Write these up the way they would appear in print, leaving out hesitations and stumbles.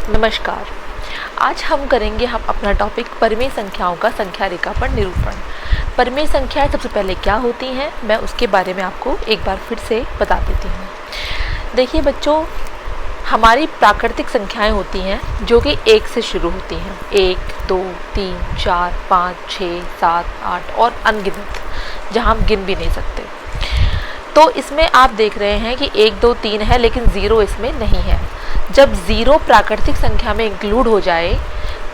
नमस्कार। आज हम करेंगे अपना टॉपिक परिमेय संख्याओं का संख्या रेखा पर निरूपण। परिमेय संख्याएं सबसे पहले क्या होती हैं, मैं उसके बारे में आपको एक बार फिर से बता देती हूँ। देखिए बच्चों, हमारी प्राकृतिक संख्याएं होती हैं जो कि 1 से शुरू होती हैं। 1, 2, 3, 4, 5, 6, 7, 8 और अनगिनत, जहाँ हम गिन भी नहीं सकते। तो इसमें आप देख रहे हैं कि 1, 2, 3 है, लेकिन 0 इसमें नहीं है। जब 0 प्राकृतिक संख्या में इंक्लूड हो जाए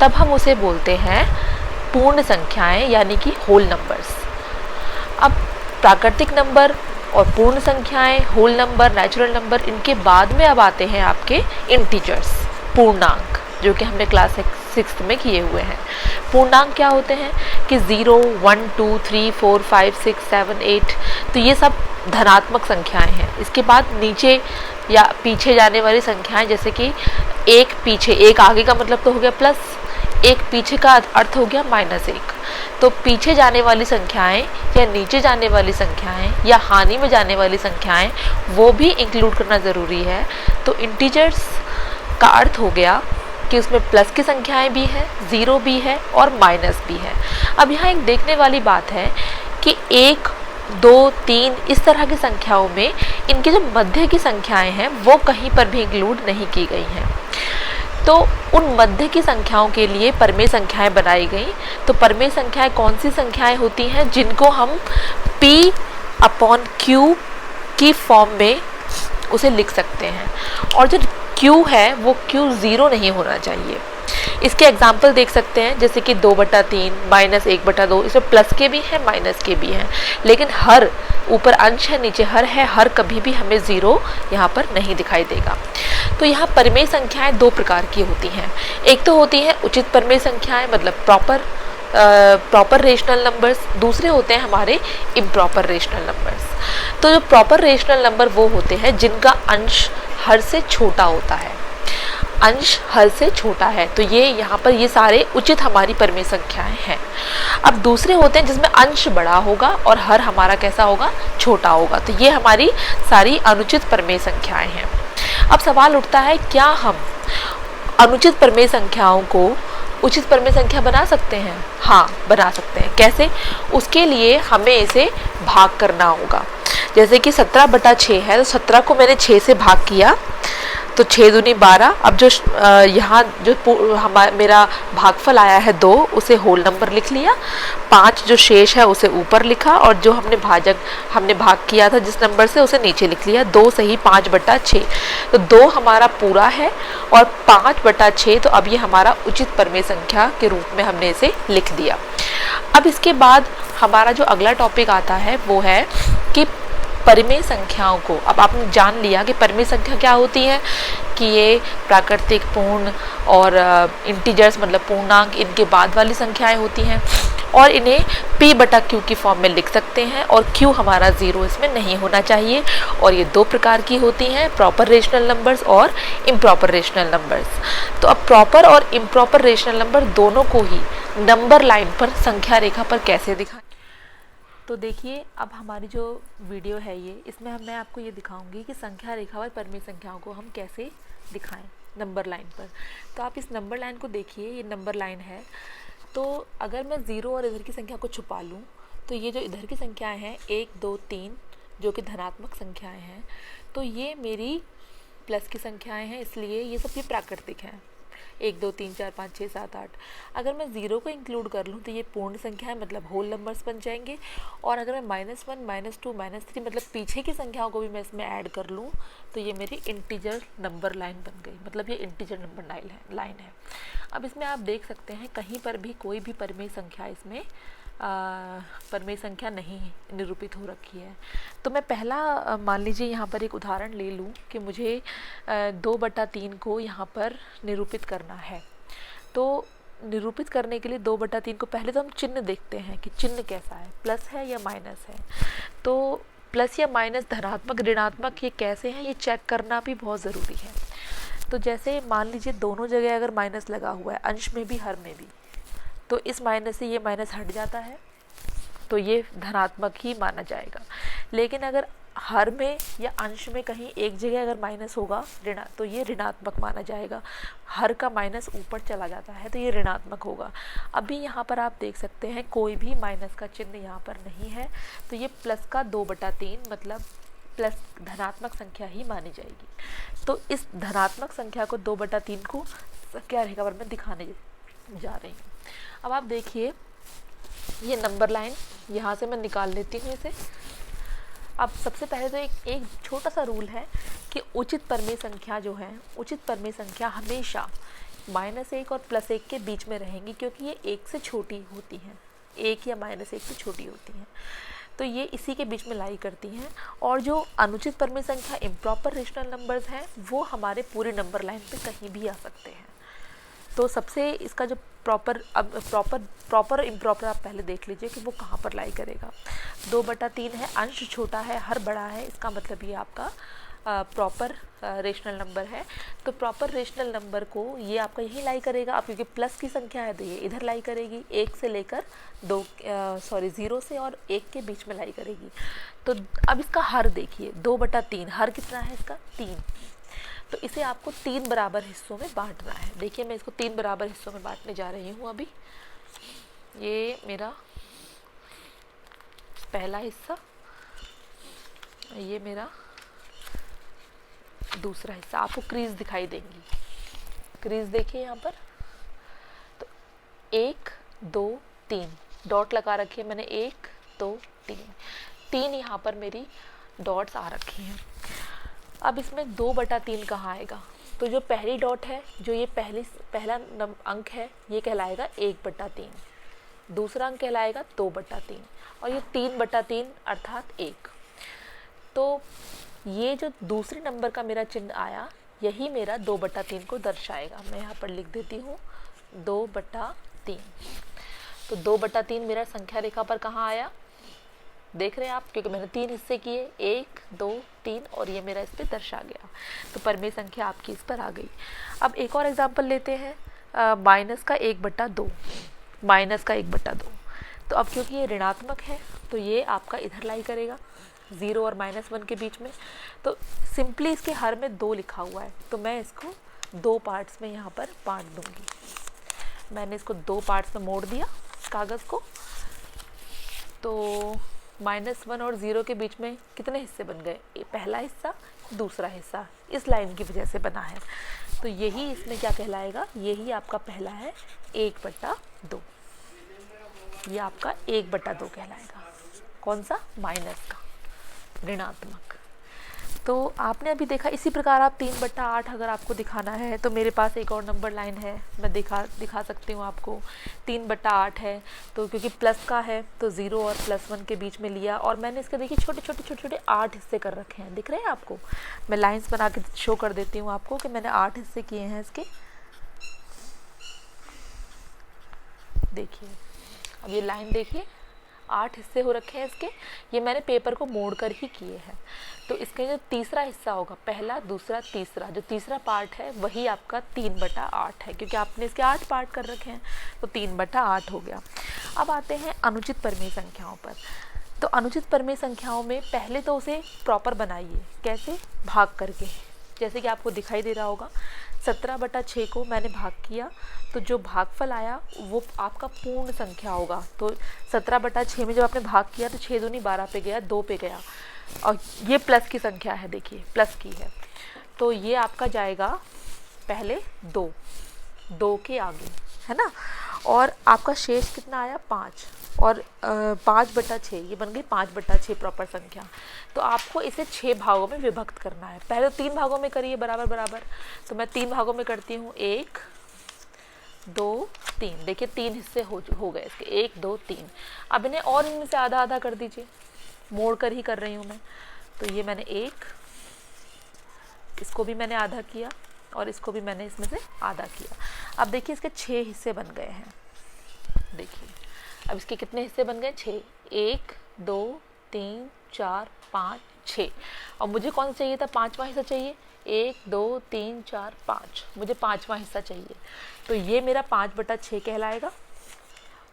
तब हम उसे बोलते हैं पूर्ण संख्याएं, यानी कि होल नंबर्स। अब प्राकृतिक नंबर और पूर्ण संख्याएं, होल नंबर, नेचुरल नंबर, इनके बाद में अब आते हैं आपके इंटीजर्स, पूर्णांक, जो कि हमने क्लास 6 में किए हुए हैं। पूर्णांक क्या होते हैं कि 0, 1, 2, 3, 4, 5, 6, 7, 8, तो ये सब धनात्मक संख्याएं हैं। इसके बाद नीचे या पीछे जाने वाली संख्याएं, जैसे कि एक पीछे, एक आगे का मतलब तो हो गया प्लस, एक पीछे का अर्थ हो गया -1। तो पीछे जाने वाली संख्याएं या नीचे जाने वाली संख्याएं या हानि में जाने वाली संख्याएं, वो भी इंक्लूड करना ज़रूरी है। तो इंटीजर्स का अर्थ हो गया कि उसमें प्लस की संख्याएं भी है, 0 भी है और माइनस भी है। अब यहाँ एक देखने वाली बात है कि 1, 2, 3 इस तरह की संख्याओं में इनकी जो मध्य की संख्याएं हैं वो कहीं पर भी इंक्लूड नहीं की गई हैं। तो उन मध्य की संख्याओं के लिए परिमेय संख्याएं बनाई गई। तो परिमेय संख्याएं कौन सी संख्याएं होती हैं जिनको हम P/Q की फॉर्म में उसे लिख सकते हैं, और जो Q है वो Q 0 नहीं होना चाहिए। इसके एग्जाम्पल देख सकते हैं, जैसे कि 2/3, -1/2, इसमें प्लस के भी हैं माइनस के भी हैं, लेकिन हर, ऊपर अंश है नीचे हर है, हर कभी भी हमें 0 यहाँ पर नहीं दिखाई देगा। तो यहाँ परिमेय संख्याएं 2 प्रकार की होती हैं। एक तो होती है उचित परिमेय संख्याएं, मतलब प्रॉपर रेशनल नंबर्स। दूसरे होते हैं हमारे इम्प्रॉपर रेशनल नंबर्स। तो जो प्रॉपर रेशनल नंबर वो होते हैं जिनका अंश हर से छोटा होता है, अंश हर से छोटा है। तो ये यहाँ पर ये सारे उचित हमारी परिमेय संख्याएं हैं। अब दूसरे होते हैं जिसमें अंश बड़ा होगा और हर हमारा कैसा होगा, छोटा होगा। तो ये हमारी सारी अनुचित परिमेय संख्याएं हैं। अब सवाल उठता है, क्या हम अनुचित परिमेय संख्याओं को उचित परिमेय संख्या बना सकते हैं? हाँ, बना सकते हैं। कैसे? उसके लिए हमें इसे भाग करना होगा। जैसे कि 17/6 है, तो 17 को मैंने 6 से भाग किया, तो 6 दूनी 12। अब जो यहाँ जो मेरा भागफल आया है 2, उसे होल नंबर लिख लिया। 5 जो शेष है उसे ऊपर लिखा, और जो हमने भाग किया था जिस नंबर से, उसे नीचे लिख लिया। 2 सही 5/6, तो 2 हमारा पूरा है और 5/6, तो अब ये हमारा उचित परिमेय संख्या के रूप में हमने इसे लिख दिया। अब इसके बाद हमारा जो अगला टॉपिक आता है वो है कि परिमेय संख्याओं को, अब आपने जान लिया कि परिमेय संख्या क्या होती है, कि ये प्राकृतिक, पूर्ण और इंटीजर्स मतलब पूर्णांक, इनके बाद वाली संख्याएं होती हैं, और इन्हें P/Q की फॉर्म में लिख सकते हैं, और Q हमारा 0 इसमें नहीं होना चाहिए। और ये 2 प्रकार की होती हैं, प्रॉपर रेशनल नंबर्स और इम्प्रॉपर रेशनल नंबर्स। तो अब प्रॉपर और इम्प्रॉपर रेशनल नंबर दोनों को ही नंबर लाइन पर, संख्या रेखा पर कैसे दिखाएं। तो देखिए, अब हमारी जो वीडियो है इसमें मैं आपको ये दिखाऊंगी कि संख्या रेखा पर परिमेय संख्याओं को हम कैसे दिखाएं नंबर लाइन पर। तो आप इस नंबर लाइन को देखिए, ये नंबर लाइन है। तो अगर मैं 0 और इधर की संख्या को छुपा लूँ, तो ये जो इधर की संख्याएं हैं 1, 2, 3, जो कि धनात्मक संख्याएं हैं, तो ये मेरी प्लस की संख्याएं हैं, इसलिए ये सब प्राकृतिक हैं। 1, 2, 3, 4, 5, 6, 7, 8। अगर मैं 0 को इंक्लूड कर लूँ तो ये पूर्ण संख्या है, मतलब होल नंबर्स बन जाएंगे। और अगर मैं -1, -2, -3 मतलब पीछे की संख्याओं को भी मैं इसमें ऐड कर लूँ, तो ये मेरी इंटीजर नंबर लाइन बन गई, मतलब ये इंटीजर नंबर लाइन है। अब इसमें आप देख सकते हैं कहीं पर भी कोई भी परिमेय संख्या इसमें परिमेय संख्या नहीं निरूपित हो रखी है। तो मैं पहला मान लीजिए यहाँ पर एक उदाहरण ले लूँ कि मुझे 2/3 को यहाँ पर निरूपित करना है। तो निरूपित करने के लिए 2/3 को पहले तो हम चिन्ह देखते हैं कि चिन्ह कैसा है, प्लस है या माइनस है। तो प्लस या माइनस, धनात्मक ऋणात्मक, ये कैसे हैं ये चेक करना भी बहुत ज़रूरी है। तो जैसे मान लीजिए दोनों जगह अगर माइनस लगा हुआ है, अंश में भी हर में भी, तो इस माइनस से ये माइनस हट जाता है, तो ये धनात्मक ही माना जाएगा। लेकिन अगर हर में या अंश में कहीं एक जगह अगर माइनस होगा तो ये ऋणात्मक माना जाएगा। हर का माइनस ऊपर चला जाता है तो ये ऋणात्मक होगा। अभी यहाँ पर आप देख सकते हैं कोई भी माइनस का चिन्ह यहाँ पर नहीं है, तो ये प्लस का 2/3 मतलब प्लस धनात्मक संख्या ही मानी जाएगी। तो इस धनात्मक संख्या को 2/3 को संख्या रेखा पर मैं दिखाने जा रही हूँ। अब आप देखिए ये नंबर लाइन यहाँ से मैं निकाल लेती हूँ इसे। अब सबसे पहले तो एक छोटा सा रूल है कि उचित परमेय संख्या जो है, उचित परमेय संख्या हमेशा -1 और +1 के बीच में रहेंगी, क्योंकि ये 1 से छोटी होती हैं, 1 या -1 से छोटी होती हैं, तो ये इसी के बीच में लाई करती हैं। और जो अनुचित परमेय संख्या इम्प्रॉपर रेशनल नंबर्स हैं वो हमारे पूरे नंबर लाइन पे कहीं भी आ सकते हैं। तो सबसे इसका जो प्रॉपर इम्प्रॉपर आप पहले देख लीजिए कि वो कहाँ पर लाई करेगा। 2/3 है, अंश छोटा है, हर बड़ा है, इसका मतलब ये आपका प्रॉपर रेशनल नंबर है। तो प्रॉपर रेशनल नंबर को ये आपका यही लाई करेगा। अब क्योंकि प्लस की संख्या है तो ये इधर लाई करेगी, 1 से लेकर 0 से और 1 के बीच में लाई करेगी। तो अब इसका हर देखिए 2/3, हर कितना है इसका 3, तो इसे आपको 3 बराबर हिस्सों में बांटना है। देखिए मैं इसको 3 बराबर हिस्सों में बांटने जा रही हूँ। अभी ये मेरा पहला हिस्सा, ये मेरा दूसरा हिस्सा। आपको क्रीज दिखाई देंगी, क्रीज देखिए यहाँ पर। तो 1 2 3 डॉट लगा रखी है मैंने, 1 2 3 यहाँ पर मेरी डॉट्स आ रखी हैं। अब इसमें 2/3 कहाँ आएगा? तो जो पहली डॉट है, जो ये पहला अंक है, ये कहलाएगा 1/3, दूसरा अंक कहलाएगा 2/3 और ये 3/3 अर्थात 1। तो ये जो दूसरे नंबर का मेरा चिन्ह आया, यही मेरा 2/3 को दर्शाएगा। मैं यहाँ पर लिख देती हूँ 2/3। तो 2/3 मेरा संख्या रेखा पर कहाँ आया देख रहे हैं आप, क्योंकि मैंने 3 हिस्से किए, 1 2 3 और ये मेरा इस पर दर्शा गया। तो परमेय संख्या आपकी इस पर आ गई। अब एक और एग्जाम्पल लेते हैं, माइनस का 1/2, माइनस का 1/2। तो अब क्योंकि ये ऋणात्मक है तो ये आपका इधर लाई करेगा, 0 और -1 के बीच में। तो सिंपली इसके हर में 2 लिखा हुआ है, तो मैं इसको 2 पार्ट्स में यहाँ पर बांट दूंगी। मैंने इसको 2 पार्ट्स में मोड़ दिया कागज़ को। तो -1 और 0 के बीच में कितने हिस्से बन गए? पहला हिस्सा, दूसरा हिस्सा, इस लाइन की वजह से बना है। तो यही इसमें क्या कहलाएगा? यही आपका पहला है 1/2, ये आपका 1/2 कहलाएगा। कौन सा? माइनस का, ऋणात्मक। तो आपने अभी देखा, इसी प्रकार आप 3/8 अगर आपको दिखाना है तो मेरे पास एक और नंबर लाइन है, मैं दिखा सकती हूँ आपको। 3/8 है, तो क्योंकि प्लस का है तो 0 और +1 के बीच में लिया, और मैंने इसके देखिए छोटे छोटे 8 हिस्से कर रखे हैं, दिख रहे हैं आपको? मैं लाइंस बना के शो कर देती हूँ आपको कि मैंने 8 हिस्से किए हैं इसके। देखिए अब ये लाइन देखिए, 8 हिस्से हो रखे हैं इसके। ये मैंने पेपर को मोड़ कर ही किए हैं। तो इसके जो तीसरा हिस्सा होगा, पहला दूसरा तीसरा, जो तीसरा पार्ट है वही आपका 3/8 है, क्योंकि आपने इसके 8 पार्ट कर रखे हैं, तो 3/8 हो गया। अब आते हैं अनुचित परमेय संख्याओं पर। तो अनुचित परमेय संख्याओं में पहले तो उसे प्रॉपर बनाइए, कैसे? भाग करके। जैसे कि आपको दिखाई दे रहा होगा, 17/6 को मैंने भाग किया, तो जो भागफल आया वो आपका पूर्ण संख्या होगा। तो 17/6 में जब आपने भाग किया तो 6 दूनी 12 पे गया, 2 पे गया, और ये प्लस की संख्या है, देखिए प्लस की है, तो ये आपका जाएगा पहले 2 के आगे, है ना। और आपका शेष कितना आया? 5, और 5/6, ये बन गई 5/6 प्रॉपर संख्या। तो आपको इसे 6 भागों में विभक्त करना है। पहले तो 3 भागों में करिए, बराबर बराबर। तो मैं 3 भागों में करती हूँ, 1 2 3। देखिए 3 हिस्से हो गए इसके, 1 2 3। अब इन्हें और इनमें से आधा आधा कर दीजिए, मोड़ कर ही कर रही हूँ मैं। तो ये मैंने 1, इसको भी मैंने आधा किया, और इसको भी मैंने इसमें से आधा किया। अब देखिए इसके 6 हिस्से बन गए हैं। देखिए अब इसके कितने हिस्से बन गए? 6, 1 2 3 4 5 6। और मुझे कौन सा चाहिए था? 5वां हिस्सा चाहिए। 1 2 3 4 5, मुझे 5वां हिस्सा चाहिए। तो ये मेरा 5/6 कहलाएगा।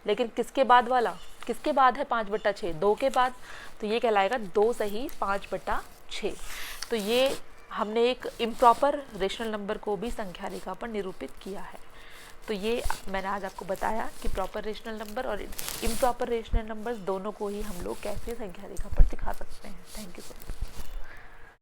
लेकिन किसके बाद वाला? किसके बाद है 5/6? 2 के बाद, तो ये कहलाएगा 2 सही 5/6। तो ये हमने एक इम्प्रॉपर रेशनल नंबर को भी संख्या रेखा पर निरूपित किया है। तो ये मैंने आज आपको बताया कि प्रॉपर रेशनल नंबर और इम्प्रॉपर रेशनल नंबर्स दोनों को ही हम लोग कैसे संख्या रेखा पर दिखा सकते हैं। Thank you so much.